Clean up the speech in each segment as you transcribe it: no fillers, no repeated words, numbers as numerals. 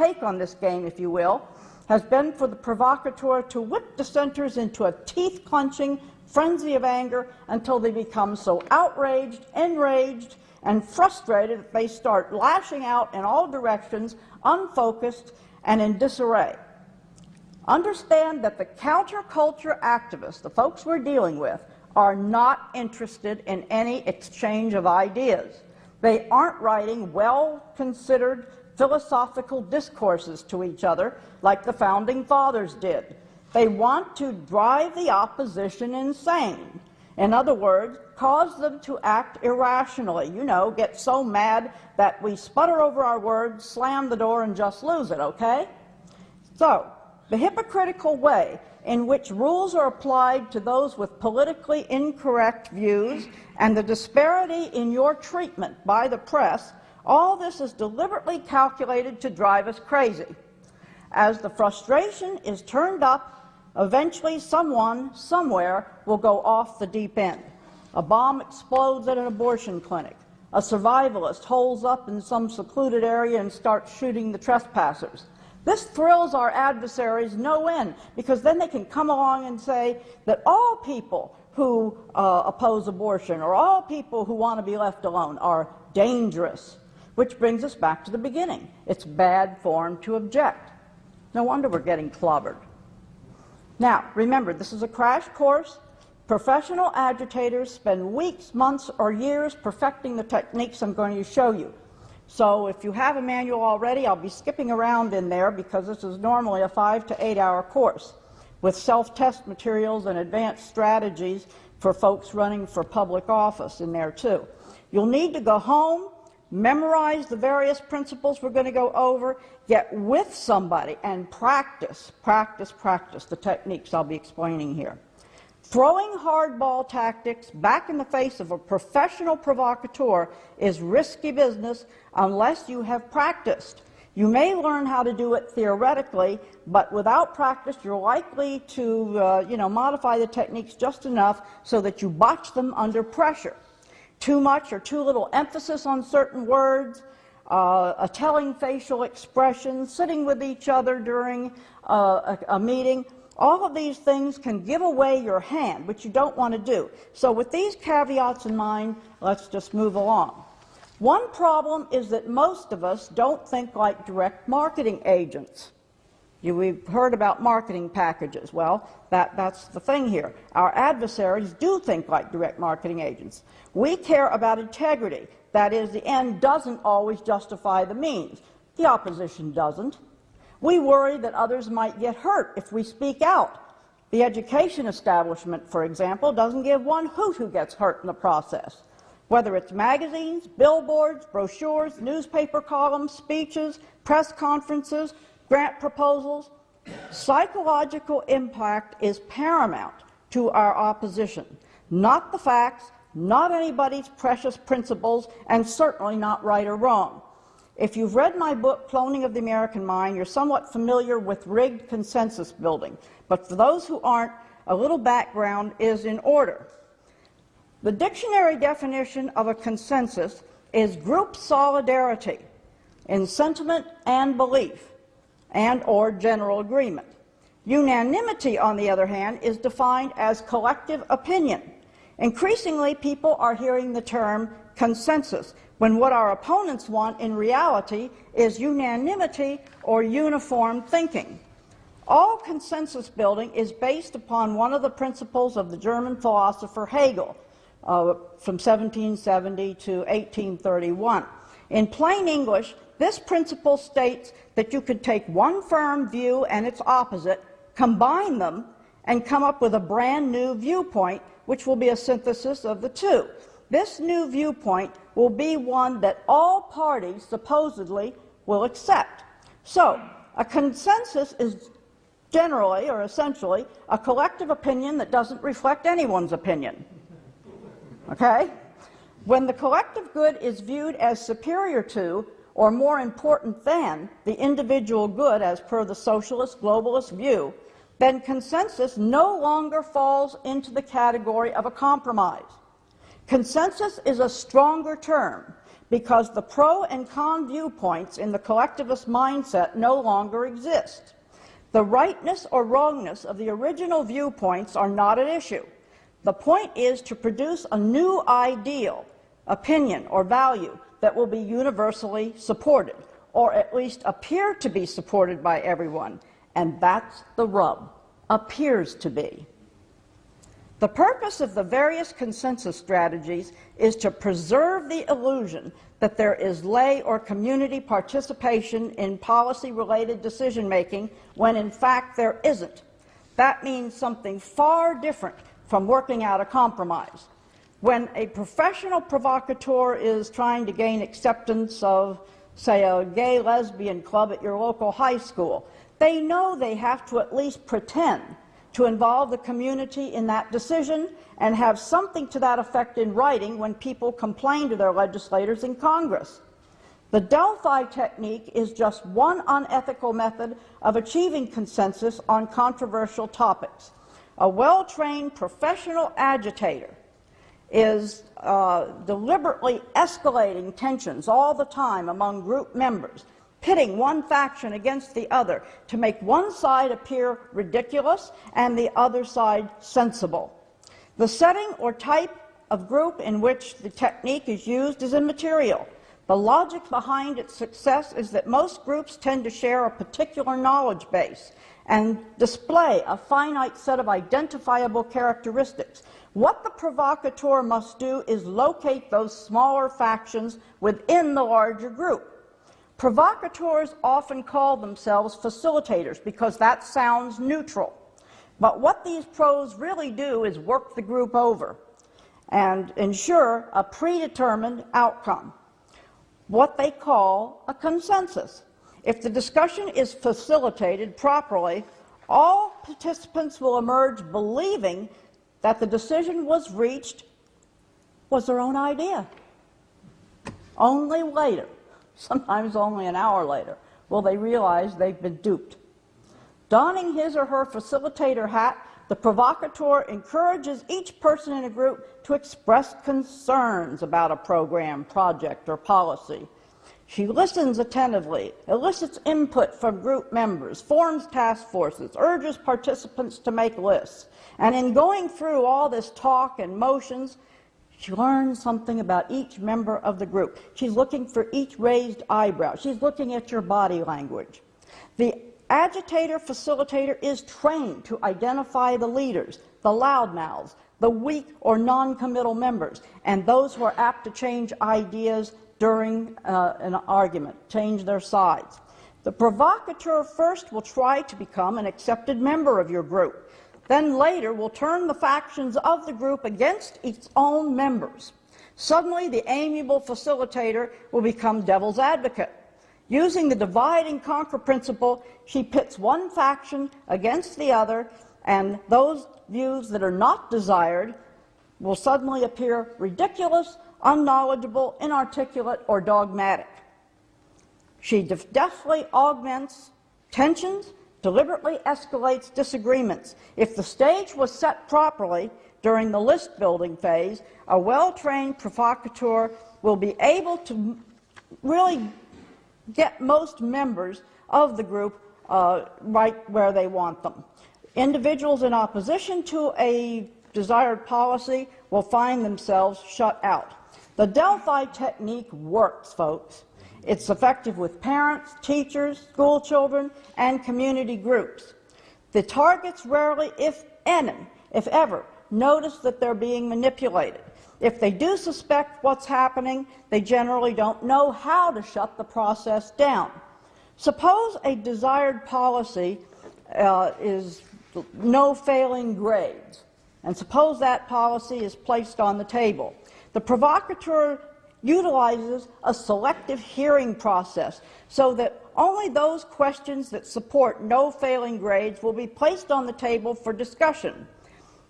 take on this game, if you will, has been for the provocateur to whip dissenters into a teeth-clenching frenzy of anger until they become so outraged, enraged, and frustrated that they start lashing out in all directions, unfocused, and in disarray. Understand that the counterculture activists, the folks we're dealing with, are not interested in any exchange of ideas. They aren't writing well-considered philosophical discourses to each other like the Founding Fathers did. They want to drive the opposition insane. In other words, cause them to act irrationally. You know, get so mad that we sputter over our words, slam the door, and just lose it, okay? So, the hypocritical way in which rules are applied to those with politically incorrect views and the disparity in your treatment by the press, all this is deliberately calculated to drive us crazy. As the frustration is turned up, eventually someone, somewhere, will go off the deep end. A bomb explodes at an abortion clinic. A survivalist holes up in some secluded area and starts shooting the trespassers. This thrills our adversaries no end, because then they can come along and say that all people who oppose abortion or all people who want to be left alone are dangerous, which brings us back to the beginning. It's bad form to object. No wonder we're getting clobbered. Now, remember, this is a crash course. Professional agitators spend weeks, months, or years perfecting the techniques I'm going to show you. So if you have a manual already, I'll be skipping around in there because this is normally a 5 to 8 hour course with self-test materials and advanced strategies for folks running for public office in there too. You'll need to go home, memorize the various principles we're going to go over, get with somebody and practice the techniques I'll be explaining here. Throwing hardball tactics back in the face of a professional provocateur is risky business unless you have practiced. You may learn how to do it theoretically, but without practice you're likely to modify the techniques just enough so that you botch them under pressure. Too much or too little emphasis on certain words, a telling facial expression, sitting with each other during a meeting, all of these things can give away your hand, which you don't want to do. So with these caveats in mind, let's just move along. One problem is that most of us don't think like direct marketing agents. We've heard about marketing packages. Well, that's the thing here. Our adversaries do think like direct marketing agents. We care about integrity. That is, the end doesn't always justify the means. The opposition doesn't. We worry that others might get hurt if we speak out. The education establishment, for example, doesn't give one hoot who gets hurt in the process. Whether it's magazines, billboards, brochures, newspaper columns, speeches, press conferences, grant proposals, psychological impact is paramount to our opposition. Not the facts, not anybody's precious principles, and certainly not right or wrong. If you've read my book, Cloning of the American Mind, you're somewhat familiar with rigged consensus building. But for those who aren't, a little background is in order. The dictionary definition of a consensus is group solidarity in sentiment and belief and/or general agreement. Unanimity, on the other hand, is defined as collective opinion. Increasingly, people are hearing the term consensus, when what our opponents want in reality is unanimity or uniform thinking. All consensus building is based upon one of the principles of the German philosopher Hegel from 1770 to 1831. In plain English, this principle states that you could take one firm view and its opposite, combine them, and come up with a brand new viewpoint, which will be a synthesis of the two. This new viewpoint will be one that all parties supposedly will accept. So, a consensus is generally or essentially a collective opinion that doesn't reflect anyone's opinion. Okay? When the collective good is viewed as superior to or more important than the individual good as per the socialist globalist view, then consensus no longer falls into the category of a compromise. Consensus is a stronger term because the pro and con viewpoints in the collectivist mindset no longer exist. The rightness or wrongness of the original viewpoints are not at issue. The point is to produce a new ideal, opinion, or value that will be universally supported, or at least appear to be supported by everyone. And that's the rub. Appears to be. The purpose of the various consensus strategies is to preserve the illusion that there is lay or community participation in policy-related decision-making when in fact there isn't. That means something far different from working out a compromise. When a professional provocateur is trying to gain acceptance of, say, a gay lesbian club at your local high school, they know they have to at least pretend to involve the community in that decision and have something to that effect in writing when people complain to their legislators in Congress. The Delphi technique is just one unethical method of achieving consensus on controversial topics. A well-trained professional agitator is deliberately escalating tensions all the time among group members, pitting one faction against the other to make one side appear ridiculous and the other side sensible. The setting or type of group in which the technique is used is immaterial. The logic behind its success is that most groups tend to share a particular knowledge base and display a finite set of identifiable characteristics. What the provocateur must do is locate those smaller factions within the larger group. Provocateurs often call themselves facilitators because that sounds neutral. But what these pros really do is work the group over and ensure a predetermined outcome, what they call a consensus. If the discussion is facilitated properly, all participants will emerge believing that the decision was reached was their own idea. Only later, sometimes only an hour later, will they realize they've been duped. Donning his or her facilitator hat, the provocateur encourages each person in a group to express concerns about a program, project, or policy. She listens attentively, elicits input from group members, forms task forces, urges participants to make lists. And in going through all this talk and motions, she learns something about each member of the group. She's looking for each raised eyebrow. She's looking at your body language. The agitator-facilitator is trained to identify the leaders, the loudmouths, the weak or non-committal members, and those who are apt to change ideas during an argument, change their sides. The provocateur first will try to become an accepted member of your group, then later will turn the factions of the group against its own members. Suddenly, the amiable facilitator will become devil's advocate. Using the divide and conquer principle, she pits one faction against the other, and those views that are not desired will suddenly appear ridiculous, unknowledgeable, inarticulate, or dogmatic. She deftly augments tensions, deliberately escalates disagreements. If the stage was set properly during the list-building phase, a well-trained provocateur will be able to really get most members of the group right where they want them. Individuals in opposition to a desired policy will find themselves shut out. The Delphi technique works, folks. It's effective with parents, teachers, school children, and community groups. The targets rarely, if ever, notice that they're being manipulated. If they do suspect what's happening, they generally don't know how to shut the process down. Suppose a desired policy is no failing grades, and suppose that policy is placed on the table. The provocateur utilizes a selective hearing process so that only those questions that support no failing grades will be placed on the table for discussion.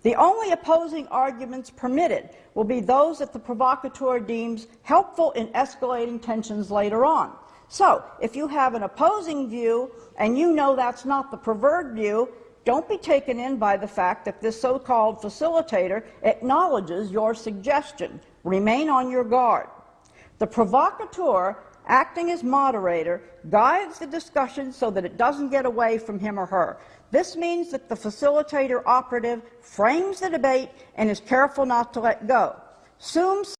The only opposing arguments permitted will be those that the provocateur deems helpful in escalating tensions later on. So, if you have an opposing view and you know that's not the preferred view, don't be taken in by the fact that this so-called facilitator acknowledges your suggestion. Remain on your guard. The provocateur, acting as moderator, guides the discussion so that it doesn't get away from him or her. This means that the facilitator operative frames the debate and is careful not to let go. Soon